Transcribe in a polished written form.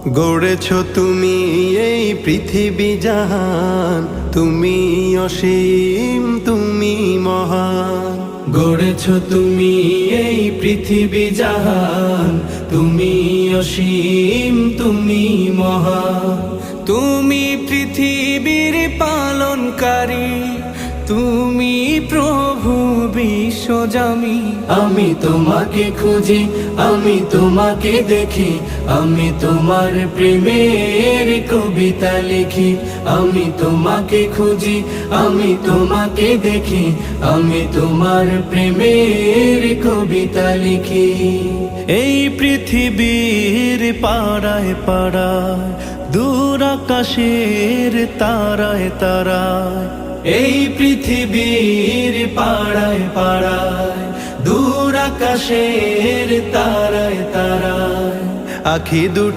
গড়েছ তুমি এই পৃথিবী জাহান, তুমি অসীম, তুমি মহান। গড়েছ তুমি এই পৃথিবী জাহান, তুমি অসীম, তুমি মহান। তুমি পৃথিবীর পালনকারী, তুমি প্রভু বিশ্বজামি। আমি তোমাকে খুঁজি, আমি তোমাকে দেখি, আমি তোমার প্রেমের কবিতা লিখি। আমি তোমাকে খুঁজি, আমি তোমাকে দেখি, আমি তোমার প্রেমের কবিতা লিখি। এই পৃথিবীর পাড়ায় পাড়ায়, দূর আকাশের তারায় তারায়, এই পৃথিবীর পাড়ায় পাড়ায়, দূর আকাশের তারায় তারায়, আখি দুটো